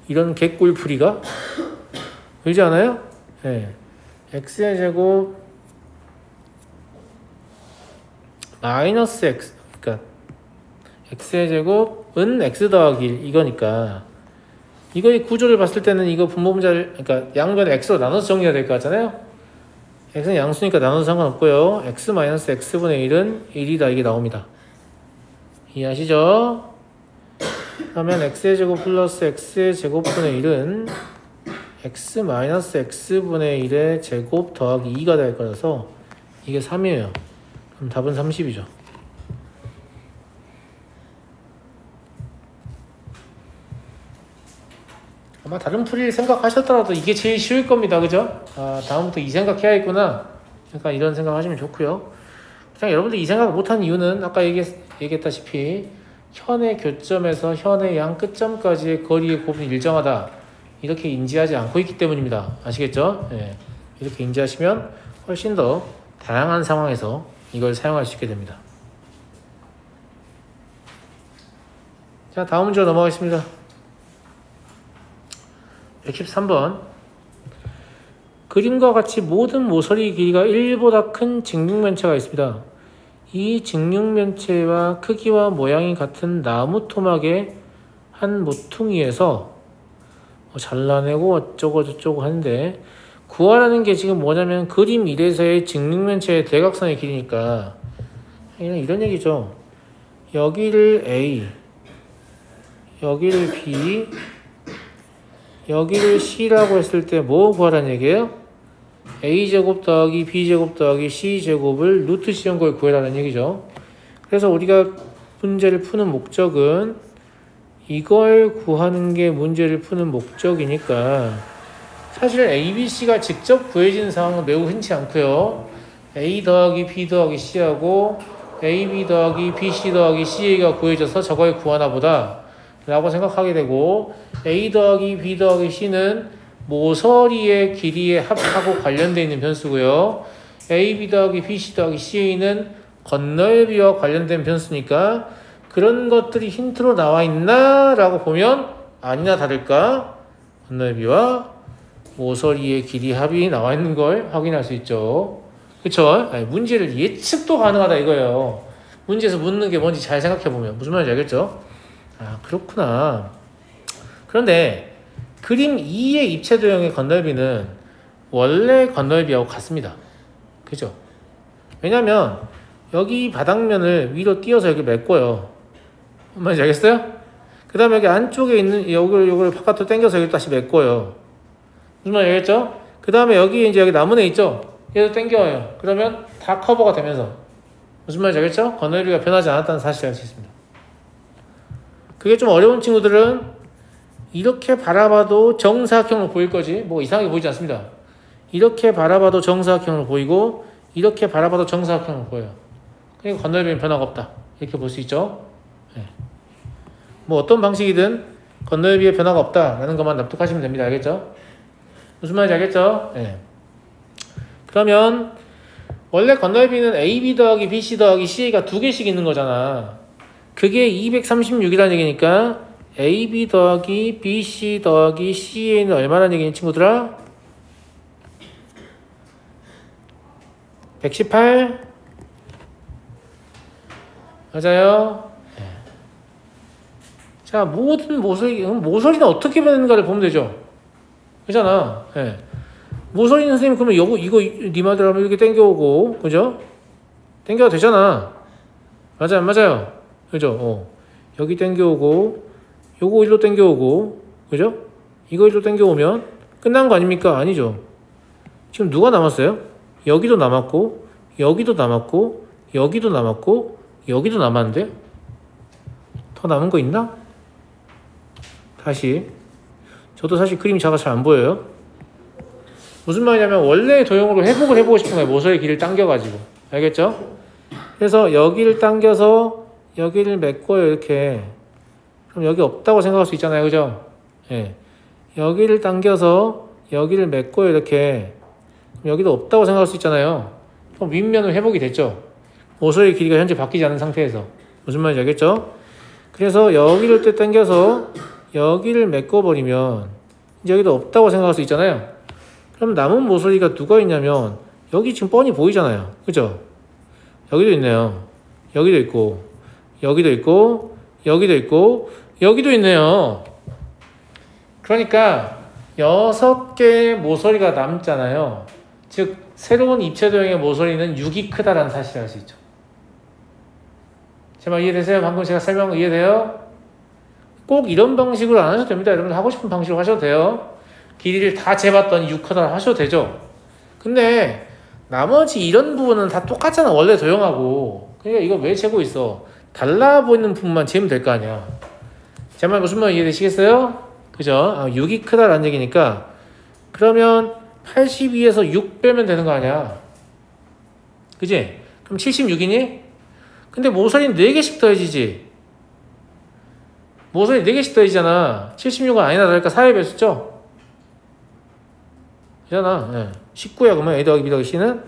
이런 개꿀풀이가 그러지 않아요? 네. x의 제곱 마이너스 x, 그러니까 x의 제곱은 x 더하기 1 이거니까 이거의 구조를 봤을 때는 이거 분모분자를, 그러니까 양변 x로 나눠서 정리해야 될 것 같잖아요. x는 양수니까 나눠도 상관없고요. x 마이너스 x분의 1은 1이다 이게 나옵니다. 이해하시죠? 그러면 x의 제곱 플러스 x의 제곱분의 1은 x 마이너스 x분의 1의 제곱 더하기 2가 될 거라서 이게 3이에요. 그럼 답은 30이죠. 아마 다른 풀이를 생각하셨더라도 이게 제일 쉬울 겁니다. 그죠? 아, 다음부터 이 생각해야겠구나. 약간 이런 생각 하시면 좋고요. 그냥 여러분들 이 생각 못한 이유는 아까 얘기했다시피 현의 교점에서 현의 양 끝점까지의 거리의 곱은 일정하다. 이렇게 인지하지 않고 있기 때문입니다. 아시겠죠? 네. 이렇게 인지하시면 훨씬 더 다양한 상황에서 이걸 사용할 수 있게 됩니다. 자, 다음 문제로 넘어가겠습니다. 113번. 그림과 같이 모든 모서리 길이가 1보다 큰 직육면체가 있습니다. 이 직육면체와 크기와 모양이 같은 나무 토막의 한 모퉁이에서 잘라내고 어쩌고 저쩌고 하는데 구하라는 게 지금 뭐냐면 그림 1에서의 직육면체의 대각선의 길이니까 이런 얘기죠. 여기를 A, 여기를 B, 여기를 C라고 했을 때 뭐 구하라는 얘기예요? A제곱 더하기 B제곱 더하기 C제곱을 루트 씌운 걸 구해라는 얘기죠. 그래서 우리가 문제를 푸는 목적은 이걸 구하는 게 문제를 푸는 목적이니까 사실 A, B, C가 직접 구해지는 상황은 매우 흔치 않고요. A 더하기 B 더하기 C하고 A, B 더하기 B, C 더하기 C가 구해져서 저걸 구하나 보다 라고 생각하게 되고 A 더하기 B 더하기 C는 모서리의 길이의 합하고 관련되어 있는 변수고요. A, B 더하기 B, C 더하기 C는 건널비와 관련된 변수니까 그런 것들이 힌트로 나와 있나? 라고 보면 아니나 다를까 건널비와 모서리의 길이 합이 나와 있는 걸 확인할 수 있죠. 그쵸? 문제를 예측도 가능하다 이거예요. 문제에서 묻는 게 뭔지 잘 생각해 보면 무슨 말인지 알겠죠? 아, 그렇구나. 그런데 그림 2의 입체 도형의 건널비는 원래 건널비하고 같습니다. 그죠? 왜냐면 여기 바닥면을 위로 띄어서 여기 메꿔요. 뭔지 알겠어요? 그 다음에 여기 안쪽에 있는 요걸 바깥으로 당겨서 여기 다시 메꿔요. 무슨 말인지 알겠죠? 그 다음에 여기 이제 여기 나무네 있죠? 얘도 당겨요. 그러면 다 커버가 되면서 무슨 말인지 알겠죠? 건널비가 변하지 않았다는 사실을 알 수 있습니다. 그게 좀 어려운 친구들은 이렇게 바라봐도 정사각형으로 보일 거지 뭐 이상하게 보이지 않습니다. 이렇게 바라봐도 정사각형으로 보이고 이렇게 바라봐도 정사각형으로 보여요. 그러니까 건널비는 변화가 없다 이렇게 볼 수 있죠. 네. 뭐 어떤 방식이든 건널비에 변화가 없다라는 것만 납득하시면 됩니다. 알겠죠? 무슨 말인지 알겠죠? 네. 그러면 원래 건널비는 AB 더하기 BC 더하기 CA가 두 개씩 있는 거잖아. 그게 236이라는 얘기니까 AB 더하기 BC 더하기 CA는 얼마라는 얘기니 친구들아? 118 맞아요? 네. 자, 모든 모서리는 어떻게 변하는가를 보면 되죠. 그잖아. 네. 모서리는 선생님 그러면 이거 네 말대로 하면 이렇게 당겨오고 그죠? 당겨도 되잖아. 맞아요, 안 맞아요? 그죠? 여기 당겨오고 요거 일로 당겨오고 그죠? 이거 일로 당겨오면 끝난 거 아닙니까? 아니죠. 지금 누가 남았어요? 여기도 남았고 여기도 남았고 여기도 남았고 여기도 남았는데 더 남은 거 있나? 다시 저도 사실 그림이 작아서 잘 안 보여요. 무슨 말이냐면 원래 도형으로 회복을 해보고 싶은 거예요. 모서리 길을 당겨가지고 알겠죠? 그래서 여기를 당겨서 여기를 메꿔요 이렇게. 그럼 여기 없다고 생각할 수 있잖아요. 그죠? 예. 여기를 당겨서 여기를 메꿔요 이렇게. 그럼 여기도 없다고 생각할 수 있잖아요. 그럼 윗면은 회복이 됐죠. 모서리 길이가 현재 바뀌지 않은 상태에서. 무슨 말인지 알겠죠? 그래서 여기를 또 당겨서 여기를 메꿔버리면 이제 여기도 없다고 생각할 수 있잖아요. 그럼 남은 모서리가 누가 있냐면 여기 지금 뻔히 보이잖아요. 그죠? 여기도 있네요. 여기도 있고 여기도 있고 여기도 있고 여기도 있네요. 그러니까 6개의 모서리가 남잖아요. 즉 새로운 입체도형의 모서리는 6이 크다라는 사실을 알 수 있죠. 제 말 이해되세요? 방금 제가 설명한 거 이해돼요? 꼭 이런 방식으로 안 하셔도 됩니다. 여러분 하고 싶은 방식으로 하셔도 돼요. 길이를 다 재봤더니 6 크다 하셔도 되죠. 근데 나머지 이런 부분은 다 똑같잖아. 원래 도형하고. 그러니까 이거 왜 재고 있어? 달라 보이는 부분만 재면 될 거 아니야. 제 말 무슨 말 이해되시겠어요? 그죠? 6이 크다라는 얘기니까 그러면 82에서 6 빼면 되는 거 아니야. 그지? 그럼 76이니? 근데 모서리는 4개씩 더해지지. 모서리 4개씩 더해지잖아. 76은 아니나 다를까 4의 배수죠? 그잖아. 네. 19야 그러면 A 더하기 B 더하기 C는?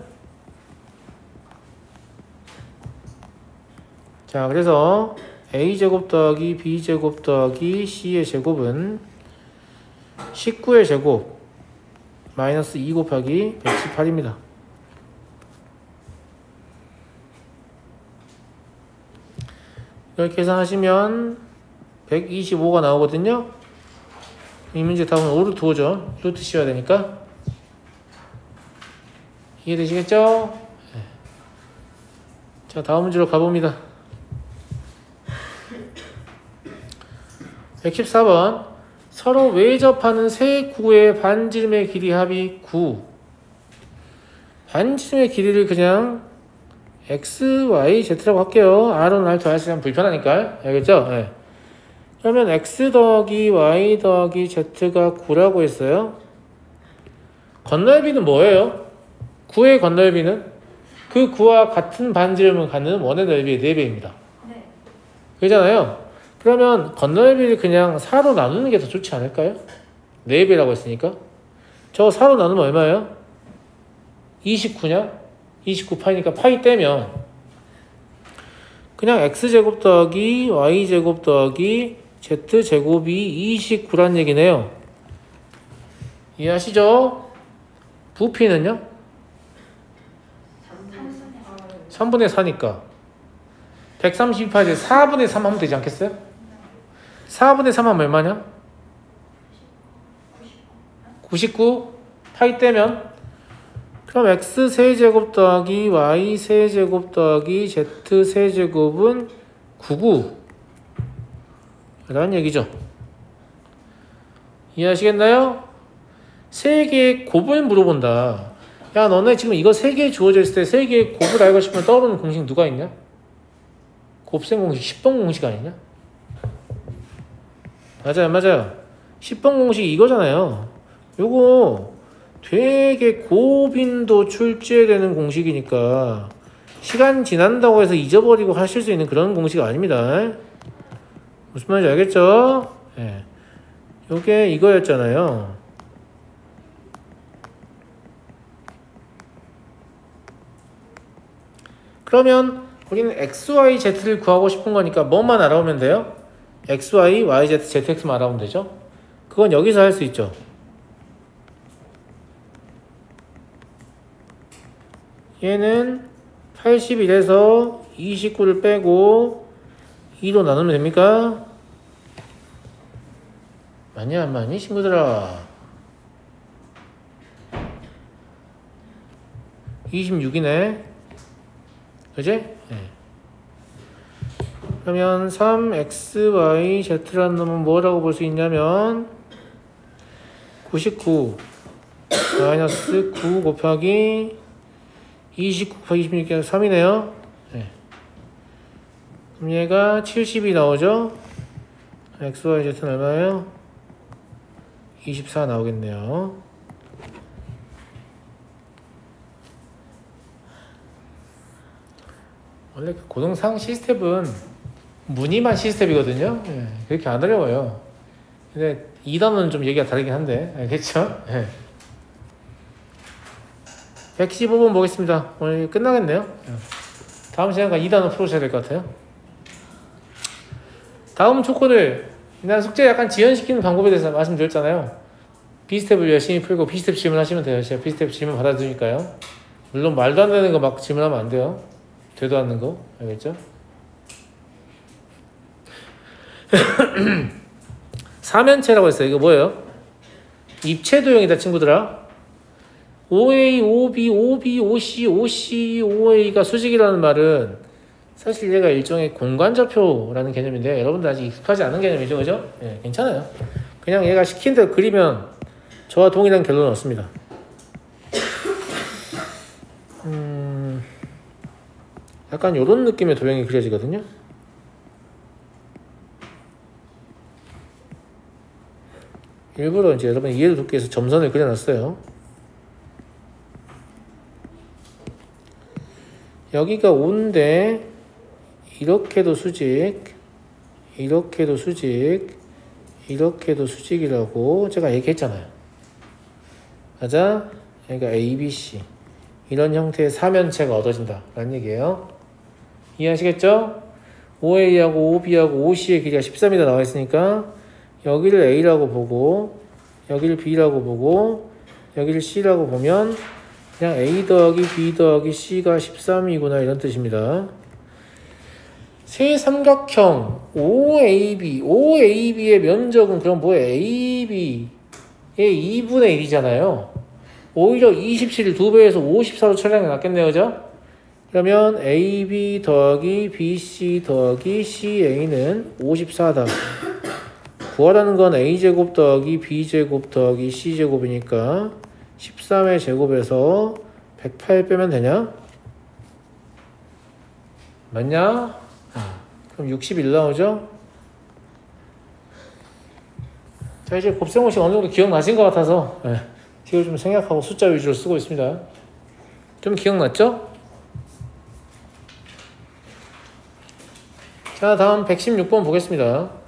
자 그래서 A제곱 더하기 B제곱 더하기 C의 제곱은 19의 제곱 마이너스 2 곱하기 118입니다. 이렇게 계산하시면 125가 나오거든요. 이 문제 답은 5루트 5죠. 루트 씌워야 되니까. 이해되시겠죠? 네. 자 다음 문제로 가봅니다. 114번 서로 외접하는 세 구의 반지름의 길이 합이 9. 반지름의 길이를 그냥 x, y, z라고 할게요. r은 r, r 쓰면 불편하니까. 알겠죠? 네. 그러면 x 더하기 y 더하기 z가 9라고 했어요. 건널비는 뭐예요? 9의 건널비는 그 9와 같은 반지름을 갖는 원의 넓이의 4배입니다. 네. 그러잖아요. 그러면 건널비를 그냥 4로 나누는 게 더 좋지 않을까요? 4배라고 했으니까. 저거 4로 나누면 얼마예요? 29냐? 29파이니까 파이 떼면 그냥 x제곱 더하기 y제곱 더하기 z제곱이 29란 얘기네요. 이해하시죠? 부피는요? 3분의 4니까 132파이에 4분의 3 하면 되지 않겠어요? 4분의 3 하면 얼마냐? 99 파이 떼면 그럼 x 세제곱 더하기 y 세제곱 더하기 z 세제곱은 99 라는 얘기죠. 이해하시겠나요? 세 개의 곱을 물어본다. 야, 너네 지금 이거 세 개 주어져 있을 때 세 개의 곱을 알고 싶으면 떠오르는 공식 누가 있냐? 곱셈 공식 10번 공식 아니냐? 맞아요. 10번 공식 이거잖아요. 요거 되게 고빈도 출제되는 공식이니까 시간 지난다고 해서 잊어버리고 하실 수 있는 그런 공식 아닙니다. 무슨 말인지 알겠죠? 네. 요게 이거였잖아요. 그러면 우리는 x, y, z를 구하고 싶은 거니까 뭐만 알아오면 돼요? x, y, y, z, zx만 알아오면 되죠? 그건 여기서 할 수 있죠. 얘는 81에서 29를 빼고 2로 나누면 됩니까? 맞냐 안 맞니 친구들아? 26이네. 그지? 네. 그러면 3xy z라는 놈은 뭐라고 볼 수 있냐면 99 마이너스 9 곱하기 29 곱하기 26이 3이네요. 네. 그럼 얘가 70이 나오죠? xy z는 얼마예요? 24 나오겠네요. 원래 그 고등상 시스템은 무늬만 시스템이거든요. 네. 그렇게 안 어려워요. 근데 2단원은 좀 얘기가 다르긴 한데, 알겠죠? 네. 115번 보겠습니다. 오늘 끝나겠네요. 다음 시간까지 2단원 풀으셔야 될 것 같아요. 다음 초코들, 난 숙제 약간 지연시키는 방법에 대해서 말씀드렸잖아요. B스텝을 열심히 풀고 B스텝 질문하시면 돼요. 제가 B스텝 질문 받아주니까요. 물론 말도 안 되는 거 막 질문하면 안 돼요. 되도 않는 거. 알겠죠? 3면체라고 했어요. 이거 뭐예요? 입체도형이다 친구들아. OA, OB, OB, OC, OC, OA가 수직이라는 말은 사실 얘가 일종의 공간좌표라는 개념인데 여러분들 아직 익숙하지 않은 개념이죠. 그죠? 네, 괜찮아요. 그냥 얘가 시킨 대로 그리면 저와 동일한 결론은 없습니다. 약간 이런 느낌의 도형이 그려지거든요. 일부러 이제 여러분 이해를 돕기 위해서 점선을 그려놨어요. 여기가 O인데 이렇게도 수직, 이렇게도 수직, 이렇게도 수직이라고 제가 얘기했잖아요. 맞아? 여기가 ABC 이런 형태의 사면체가 얻어진다 라는 얘기예요. 이해하시겠죠? OA하고 OB하고 OC의 길이가 13이다 나와 있으니까 여기를 A라고 보고 여기를 B라고 보고 여기를 C라고 보면 그냥 A 더하기 B 더하기 C가 13이구나 이런 뜻입니다. 세 삼각형 OAB의 면적은 그럼 뭐예요? AB의 2분의 1이잖아요. 오히려 27을 2배에서 54로 처리하는 게 낫겠네요. 그죠? 그러면 AB 더하기 BC 더하기 CA는 54다. 구하라는 건 A제곱 더하기 B제곱 더하기 C제곱이니까 13의 제곱에서 108 빼면 되냐? 맞냐? 그럼 61 나오죠? 자, 이제 곱셈공식 어느 정도 기억나신 것 같아서 지금 좀 생략하고 숫자 위주로 쓰고 있습니다. 좀 기억났죠? 자, 다음 116번 보겠습니다.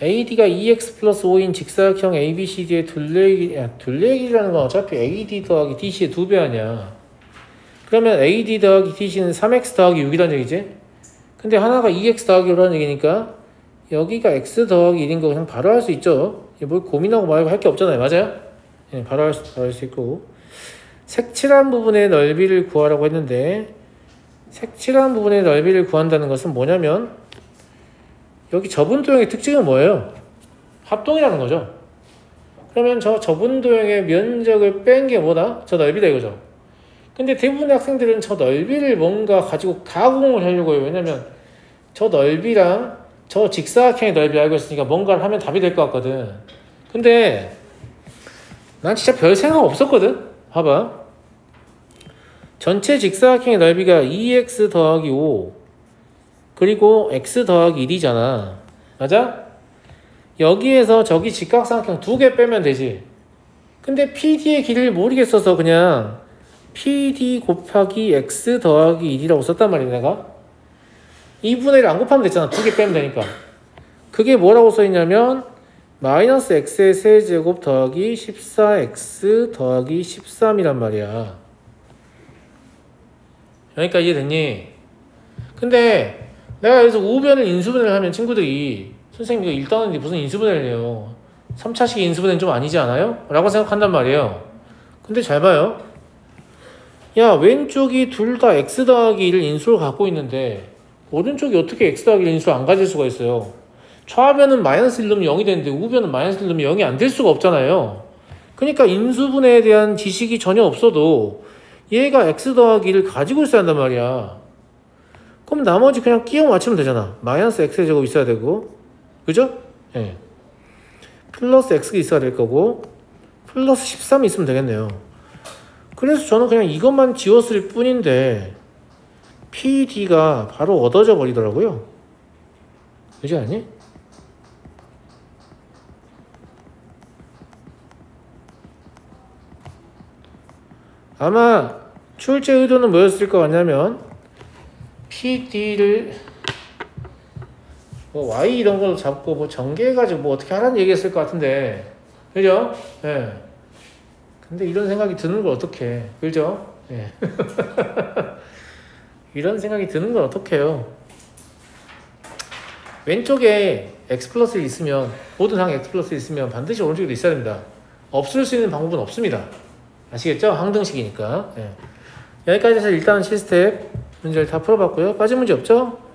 AD가 2x 플러스 5인 직사각형 ABCD의 둘레길이라는 건 어차피 AD 더하기 DC의 2배 아니야. 그러면 AD 더하기 DC는 3x 더하기 6이라는 얘기지? 근데 하나가 2x 더하기 5라는 얘기니까 여기가 x 더하기 1인 거 그냥 바로 할 수 있죠. 뭘 고민하고 말고 할 게 없잖아요. 맞아요? 네, 바로 할 수 있고. 색칠한 부분의 넓이를 구하라고 했는데 색칠한 부분의 넓이를 구한다는 것은 뭐냐면 여기 저분도형의 특징은 뭐예요? 합동이라는 거죠. 그러면 저 저분도형의 면적을 뺀 게 뭐다? 저 넓이다 이거죠. 근데 대부분의 학생들은 저 넓이를 뭔가 가지고 가공을 하려고 해요. 왜냐면 저 넓이랑 저 직사각형의 넓이 알고 있으니까 뭔가를 하면 답이 될 것 같거든. 근데 난 진짜 별 생각 없었거든. 봐봐. 전체 직사각형의 넓이가 2x 더하기 5 그리고 x 더하기 1이잖아. 맞아? 여기에서 저기 직각삼각형 2개 빼면 되지. 근데 PD의 길이를 모르겠어서 그냥 PD 곱하기 x 더하기 1이라고 썼단 말이야 내가. 2분의 1 안 곱하면 됐잖아. 2개 빼면 되니까. 그게 뭐라고 써있냐면 마이너스 x의 세제곱 더하기 14x 더하기 13이란 말이야. 여기까지 이해됐니? 근데 내가 여기서 우변을 인수분해를 하면 친구들이 선생님 이거 1단원인데 무슨 인수분해를 해요? 3차식 인수분해는 좀 아니지 않아요? 라고 생각한단 말이에요. 근데 잘 봐요. 야, 왼쪽이 둘 다 x 더하기 1을 인수를 갖고 있는데 오른쪽이 어떻게 x 더하기 1 인수를 안 가질 수가 있어요? 좌변은 마이너스 1 넣으면 0이 되는데 우변은 마이너스 1 넣으면 0이 안 될 수가 없잖아요. 그러니까 인수분해에 대한 지식이 전혀 없어도 얘가 x 더하기 1을 가지고 있어야 한단 말이야. 그럼 나머지 그냥 끼워 맞추면 되잖아. 마이너스 x의 제곱 있어야 되고, 그죠? 예. 네. 플러스 x가 있어야 될 거고, 플러스 13이 있으면 되겠네요. 그래서 저는 그냥 이것만 지웠을 뿐인데 PD가 바로 얻어져 버리더라고요. 그지 않니? 아마 출제 의도는 뭐였을 것 같냐면 PD를 뭐 Y 이런 걸로 잡고 뭐 전개해가지고 뭐 어떻게 하라는 얘기했을 것 같은데, 그죠? 예. 네. 근데 이런 생각이 드는 걸 어떡해, 그죠? 예. 네. 이런 생각이 드는 걸 어떡해요. 왼쪽에 x 플러스 1 있으면, 모든 항 x 플러스 1 있으면 반드시 오른쪽에도 있어야 됩니다. 없을 수 있는 방법은 없습니다. 아시겠죠? 항등식이니까. 예. 여기까지 해서 일단은 7스텝 문제를 다 풀어봤고요. 빠진 문제 없죠?